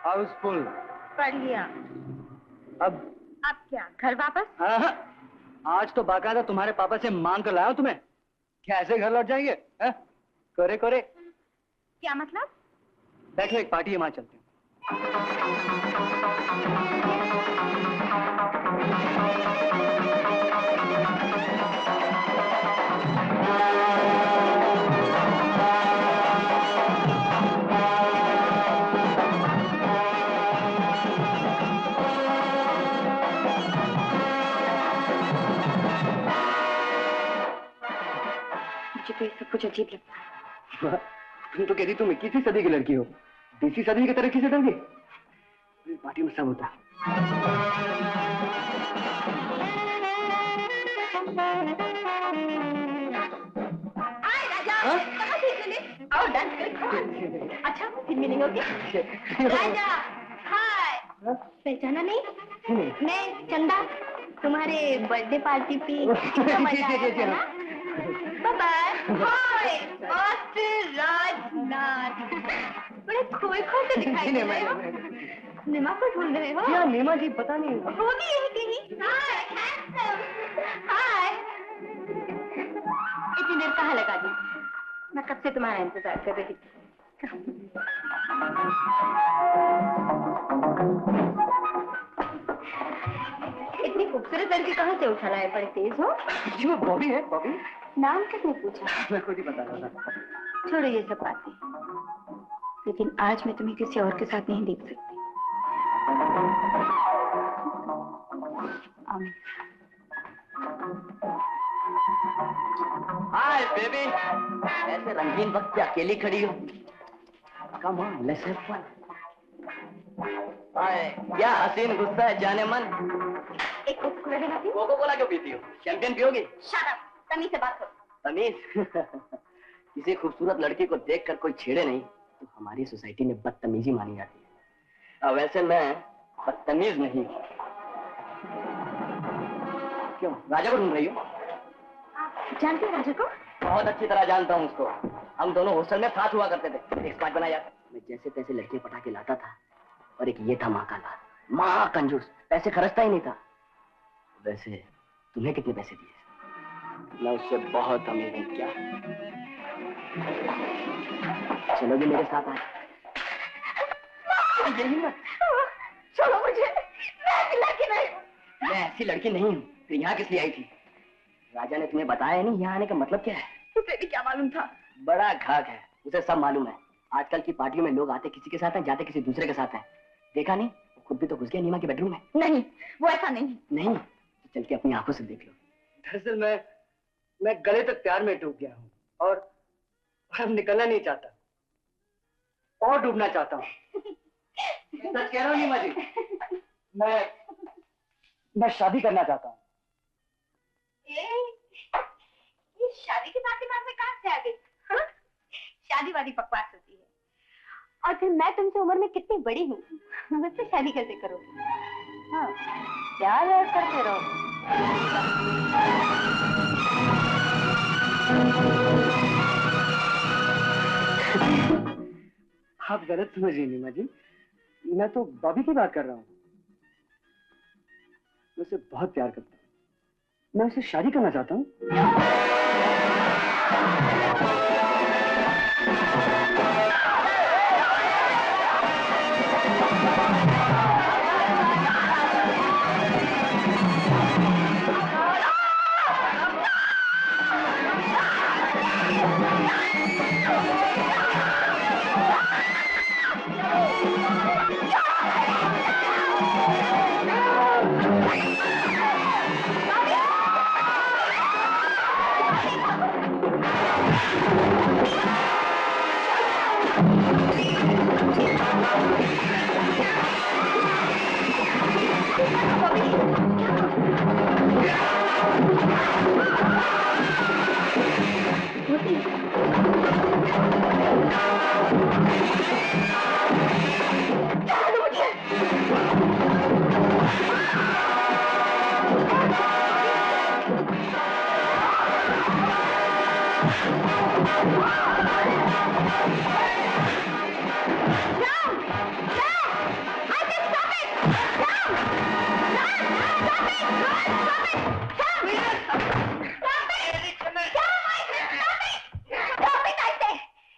हाउसफुल। पढ़ लिया। अब क्या घर वापस? हाँ, आज तो बाकायदा तुम्हारे पापा से मांग कर लाया हूं तुम्हें। क्या ऐसे घर लौट जाएंगे? करे करे। क्या मतलब? बैठो, एक पार्टी है, वहां चलते हैं। मुझे तो ये सब कुछ अजीब लगता है। तुम तो कहती तुम 21वीं सदी की लड़की हो, 20वीं सदी की तरक्की से डर गई। पार्टी में सब होता है। और डांस करें। अच्छा फिर मिलेंगे। ओके राजा। हाय, पहचाना नहीं? मैं चंदा, तुम्हारे बर्थडे पार्टी पे कितना मजा आया ना। बाय। हाय मास्टर राजनाथ, बड़े खोए खोए से दिखाई दे रहे हो। नीमा को ढूंढ रहे हो? क्या नीमा जी? पता नहीं होगी यही कहीं। हाय हैंडसम। हाय, इतनी देर कहाँ लगा दी? मैं कब से तुम्हारा इंतजार कर रही थी। इतनी खूबसूरत लड़की कहाँ से उठा लाए? बड़े तेज हो। जी वो बॉबी है। बॉबी नाम किसने पूछा? मैं खुद ही बता रहा था। छोड़ो ये सब बातें, लेकिन आज मैं तुम्हें किसी और के साथ नहीं देख सकती। हाय बेबी, ऐसे रंगीन वक्त पे अकेली खड़ी हो? Come on, let's have fun. हाय, क्या हसीन गुस्सा है जाने मन। एक कोका-कोला देना प्लीज। कोका-कोला क्यों पीती हो? शैंपेन पियोगी? शट अप, तमीज से बात करो। तमीज? किसी खूबसूरत लड़की को देखकर कोई छेड़े नहीं तो हमारी सोसाइटी में बदतमीजी मानी जाती है। वैसे मैं बदतमीज नहीं। क्यों, राजा को ढूंढ रही हो? जानते हो राजा को? बहुत अच्छी तरह जानता हूँ उसको। हम दोनों हॉस्टल में साथ हुआ करते थे। एक स्क्वाड बनाया। मैं जैसे तैसे लड़के पटा के लाता था, और एक ये था माँ का लाल, माँ कंजूस, पैसे खर्चता ही नहीं था। वैसे तुम्हें कितने पैसे दिए? मैं उससे बहुत अमीर हूँ। क्या चलोगे मेरे साथ? आज यही मत छोड़ो मुझे, मैं ऐसी लड़की नहीं हूँ। मैं ऐसी लड़की नहीं हूँ। फिर यहाँ किस लिए आई थी? राजा ने तुम्हें बताया नहीं यहाँ आने का मतलब क्या है? उसे भी क्या मालूम था? बड़ा घाक है, उसे सब मालूम है। आजकल की पार्टियों में लोग आते किसी के साथ हैं, जाते किसी दूसरे के साथ हैं। देखा नहीं? खुद भी तो घुस गया नीमा के बेडरूम में। नहीं, वो ऐसा नहीं। नहीं तो चल के अपनी आंखों से देख लो। दरअसल मैं गले तक प्यार में डूब गया हूँ और अब निकलना नहीं चाहता और डूबना चाहता हूँ। सच कह रहा हूँ नीमा जी, मैं शादी करना चाहता हूँ। ये शादी की बात दिमाग में कहाँ से आ गई? हाँ? शादी वाली बकवास होती है। और फिर मैं तुमसे उम्र में कितनी बड़ी हूँ, मुझसे शादी कैसे करोगे? हाँ, प्यार यार करते रहो। आप गलत समझिए नीमा जी, मैं तो बॉबी की बात कर रहा हूँ। मैं उसे बहुत प्यार करता हूँ, मैं उससे शादी करना चाहता हूँ।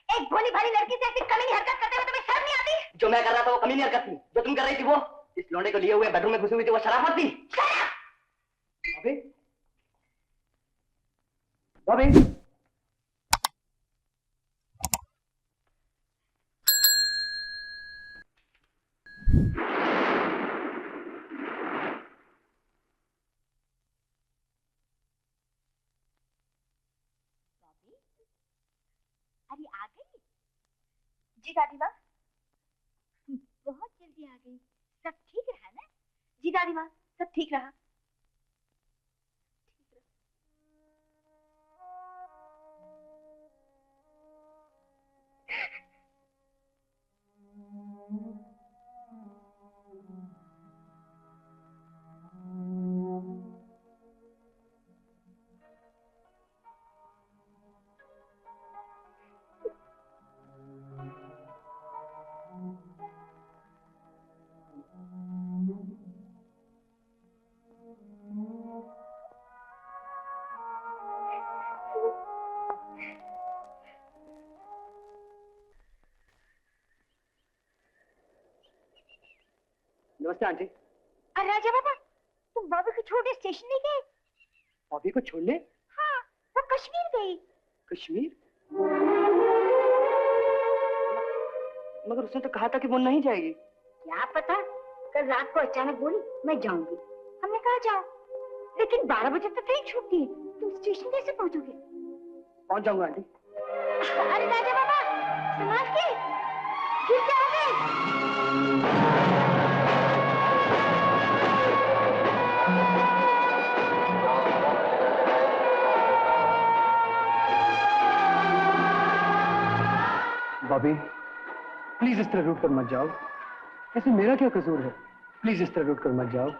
एक भोली भाली लड़की से ऐसी कमीनी हरकत करते हुए तुम्हें शर्म नहीं आती? जो मैं कर रहा था वो कमीनी हरकत थी, जो तुम कर रही थी वो इस लौंडे को लिए हुए बेडरूम में घुसी हुई थी, वो शराफत थी। बॉबी, बॉबी, अरे आ गई? जी दादी माँ, बहुत जल्दी आ गई। सब ठीक रहा ना? जी दादी माँ, सब ठीक रहा। नमस्ते आंटी। अरे राजा बाबा, तुम बॉबी को छोड़ स्टेशन नहीं गए? बॉबी को छोड़ने? हाँ, वो कश्मीर गई। कश्मीर? मगर उसने तो कहा था कि वो नहीं जाएगी। क्या पता, कल रात को अचानक बोली मैं जाऊंगी। हमने कहा जाओ, लेकिन 12 बजे तक ट्रेन छूटती है, तुम स्टेशन कैसे पहुंचोगे? पहुंच जाऊंगा आंटी। अरे राजा बाबा, संभाल के, गिर जाओगे। बॉबी, प्लीज इस तरह रूठ कर मत जाओ। ऐसे मेरा क्या कसूर है? प्लीज इस तरह रूठ कर मत जाओ।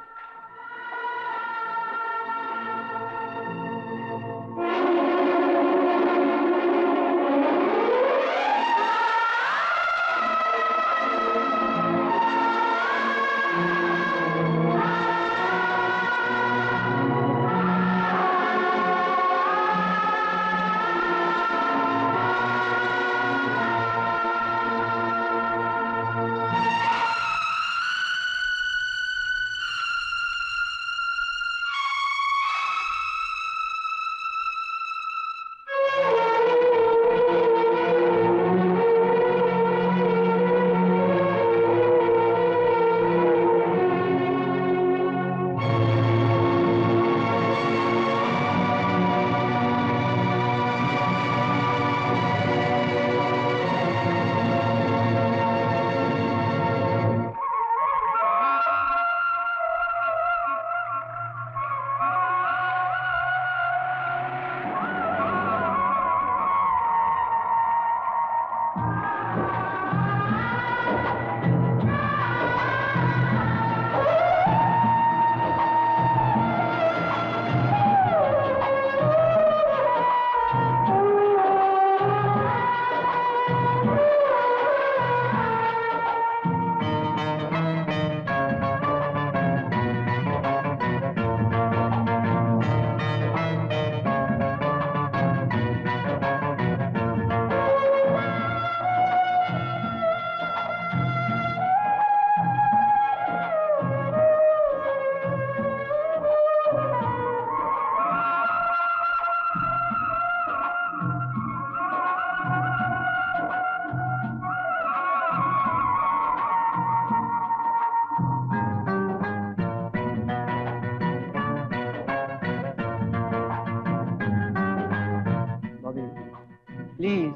प्लीज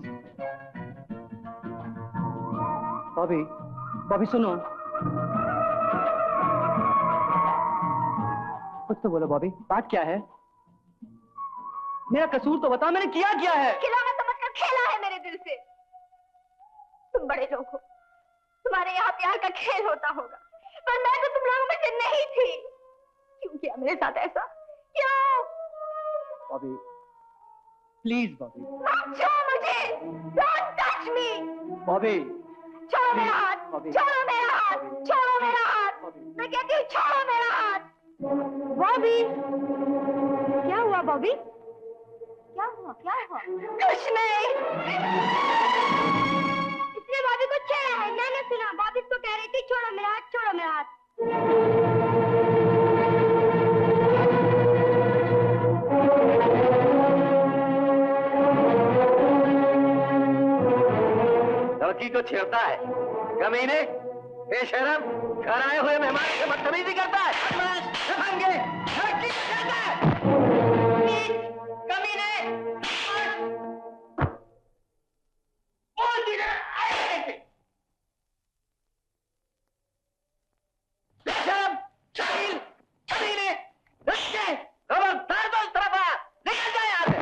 बॉबी, बॉबी सुनो। कुछ तो बोलो बॉबी, बात क्या है? मेरा कसूर तो बता, मैंने किया क्या है? खिलौना समझकर खेला है मेरे दिल से। तुम बड़े लोग हो, तुम्हारे यहाँ प्यार का खेल होता होगा, पर मैं तो तुम लोगों में से नहीं थी। क्यों किया मेरे साथ ऐसा? क्यों? बॉबी, प्लीज बॉबी। छो मुझे, डोंट टच मी। बॉबी छोड़ो मेरा हाथ, बॉबी। छोड़ो मेरा हाथ, छोड़ो मेरा हाथ। मैं कहती हूँ छोड़ो मेरा हाथ। बॉबी, क्या हुआ बॉबी? क्या हुआ? क्या हुआ? कुछ नहीं। इसने बॉबी को छेड़ा है, मैंने सुना। बॉबी तो कह रही थी छोड़ो मेरा हाथ, छोड़ो मेरा हाथ। लड़की को छेड़ता है, कमीने, बेशरम, घर आए हुए मेहमान से बदतमीजी करता है, लड़की को छेड़ता है, कमीने, बोल दीजिए, बेशरम, शाहीन, कमीने, लड़के, खबरदार दो इस तरफ आ, निकल जाए यहाँ से।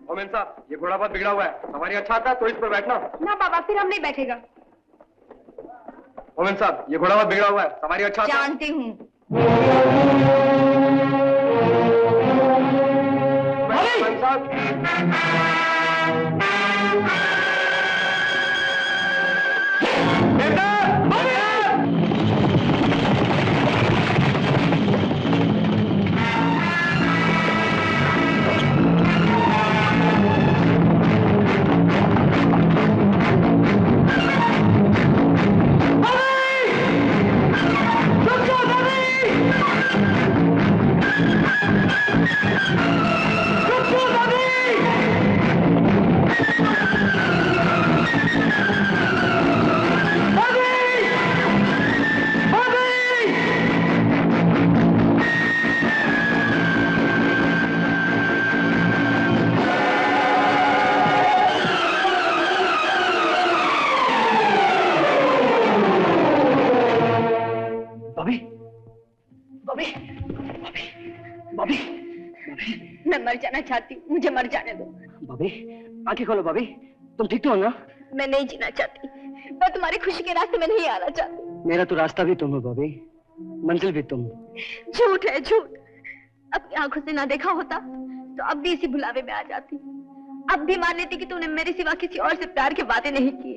मोमिन साहब, ये घोड़ा बहुत बिगड़ा हुआ है, सवारी अच्छा आता है तो इस पर बैठना। ना बाबा, फिर हम नहीं बैठेगा। मोमिन साहब, ये घोड़ा बहुत बिगड़ा हुआ है, सवारी अच्छा आता है। जानती हूँ। मोमिन साहब, मैं मर जाना चाहती हूँ, मुझे मर जाने दो। बॉबी, आंखें खोलो बॉबी, तुम ठीक तो हो ना? मैं नहीं जीना चाहती, मैं तुम्हारी खुशी के रास्ते में नहीं आना चाहती। मेरा तो रास्ता भी तुम हो बॉबी, मंजिल भी तुम। झूठ है झूठ। अपनी आंखों से ना देखा होता तो अब भी इसी बुलावे में आ जाती। अब भी मान लेती कि तूने मेरे सिवा किसी और से प्यार की बातें नहीं की।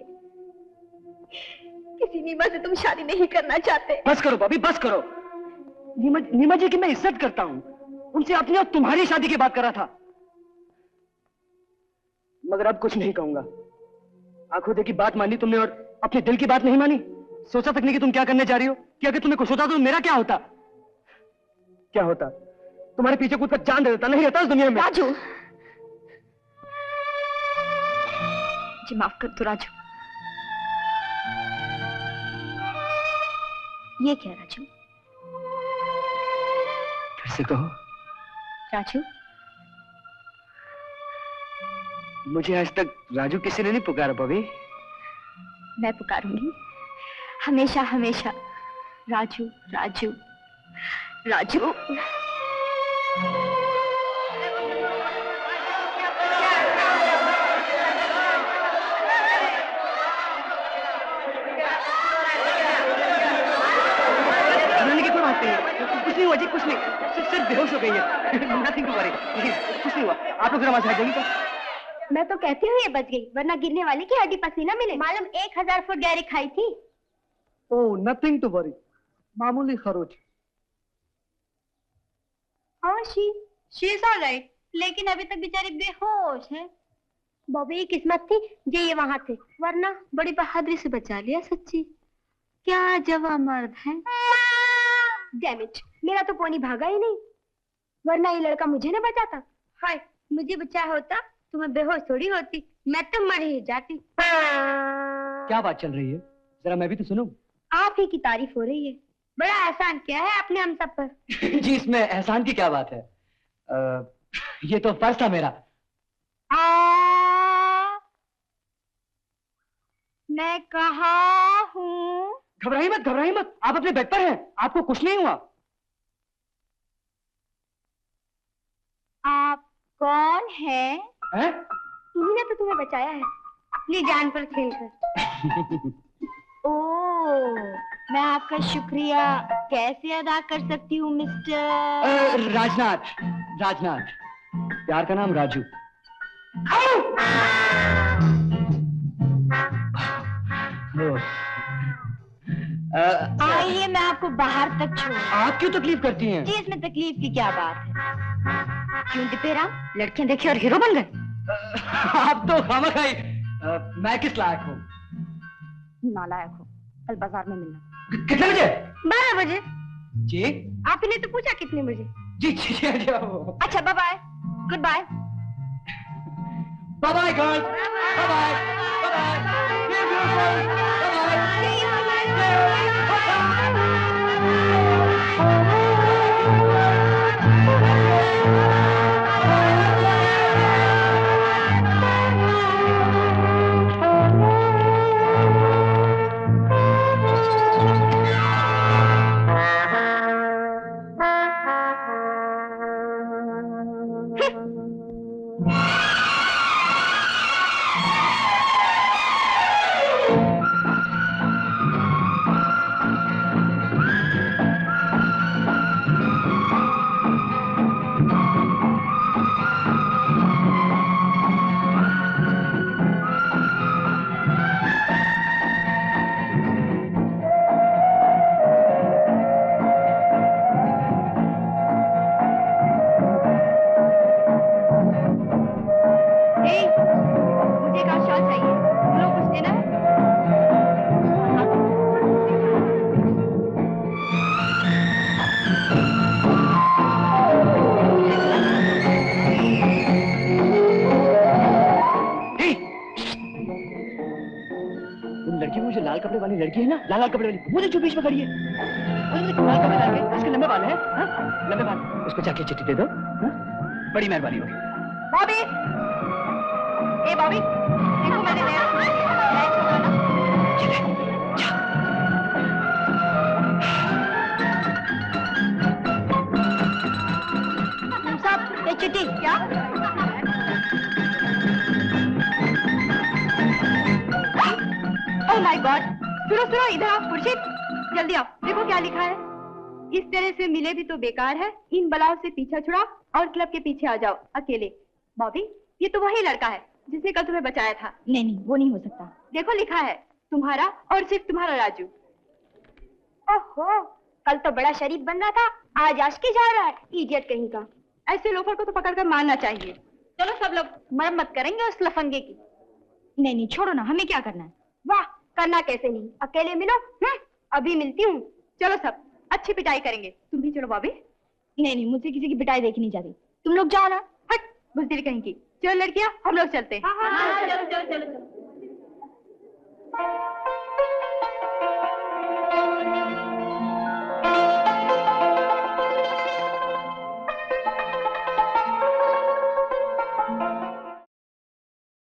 किसी नीमा से तुम शादी नहीं करना चाहते। बस करो बॉबी, बस करो। नीमा जी की मैं इज्जत करता हूँ, उनसे अपनी और तुम्हारी शादी की बात करा था, मगर अब कुछ नहीं कहूंगा। आंखों देखी बात मानी तुमने और अपने दिल की बात नहीं मानी। सोचा तक नहीं कि तुम क्या करने जा रही हो, कि अगर तुम्हें कुछ होता तो मेरा क्या होता? क्या होता? तुम्हारे पीछे कूद कर जान दे देता, नहीं रहता उस दुनिया में। राजू, जी माफ कर दो राजू। ये क्या राजू? फिर से कहो। राजू, मुझे आज तक राजू किसी ने नहीं पुकारा बॉबी। मैं पुकारूंगी हमेशा हमेशा। राजू राजू राजू। कुछ नहीं हुआ जी, कुछ नहीं, सिर्फ बेहोश हो गई है। नथिंग टू वरी, कुछ नहीं हुआ। आप लोग जरा वहां से हट जाइए तो। मैं तो कहती हूँ ये बच गई, वरना गिरने वाली की हड्डी पसीना मिले। मालूम 1000 फुट गहरी खाई थी। ओह, नथिंग टू वरी, मामूली खरोच। हाँ शी इज ऑलराइट, लेकिन अभी तक बेचारी बेहोश है। बॉबी की किस्मत थी जो ये वहां थे, वरना बड़ी बहादुरी से बचा लिया। सच्ची क्या जवा मर्द है। डैम इट, मेरा तो पोनी भागा ही नहीं, वरना ये लड़का मुझे न बचाता। हाय, मुझे बचाया होता तो मैं बेहोश थोड़ी होती, मैं तो मर ही जाती। क्या बात चल रही है, जरा मैं भी तो सुनूं। आप ही की तारीफ हो रही है। बड़ा एहसान किया है आपने हम सब पर। जी, इसमें एहसान की क्या बात है? ये तो फर्ज था मेरा। मैं कहाँ हूँ? घबराइए मत, घबराइए मत, आप अपने बेड पर हैं, आपको कुछ नहीं हुआ। आप कौन हैं? हैं? इन्हीं ने तो तुम्हें बचाया है अपनी जान पर खेलकर। ओह, मैं आपका शुक्रिया कैसे अदा कर सकती हूँ मिस्टर राजनाथ, राजनाथ। प्यार का नाम राजू। आइए मैं आपको बाहर तक छोड़। आप क्यों तकलीफ करती हैं? जी इसमें तकलीफ की क्या बात है? क्यों दिपेराम, लड़कियां देखी और हीरो बन गए? आप तो खामखाई। मैं किस लायक हूँ? नालायक हो। कल बाजार में मिलना। कितने बजे? 12 बजे। जी आपने तो पूछा कितने बजे? जी जी जी, जी। अच्छा bye bye, goodbye. Bye bye girls, bye bye, bye लाल कपड़े वाली लड़की है ना, लाल लाल कपड़े वाली, मुझे जो बीच में खड़ी है, लाल कपड़े डाल के, इसके लंबे बाल हैं, लंबे बाल, उसको जाके चिट्ठी दे दो, बड़ी मेहरबानी होगी। बॉबी, ए बॉबी, देखो मैंने नया छोड़ा ना। साहब, ये चिट्ठी क्या? ओह माय गॉड, सुनो सुनो, इधर आओ खुर्शीद, जल्दी आओ, देखो क्या लिखा है। इस तरह से मिले भी तो बेकार है, इन बलाओं से पीछा छुड़ाओ और क्लब के पीछे आ जाओ अकेले। बॉबी, ये तो वही लड़का है जिसने कल तुम्हें बचाया था। नहीं नहीं, वो नहीं हो सकता। देखो लिखा है, तुम्हारा और सिर्फ तुम्हारा राजू। ओहो, कल तो बड़ा शरीफ बन रहा था, आज आशिकी जा रहा है, इडियट कहीं का। ऐसे लोफर को तो पकड़कर मारना चाहिए। चलो सब लोग मरम्मत करेंगे उस लफंगे की। नहीं नहीं, छोड़ो ना, हमें क्या करना है? वाह, करना कैसे नहीं, अकेले मिलो। अभी मिलती हूँ। चलो सब, अच्छी पिटाई करेंगे। तुम भी चलो बॉबी। नहीं नहीं, मुझे किसी की पिटाई देखी नहीं जाती, तुम लोग जाओ ना। हट, बुज़दिल कहीं की। चलो लड़कियां, हम लोग चलते हैं। हाँ, चलो चलो चलो चलो।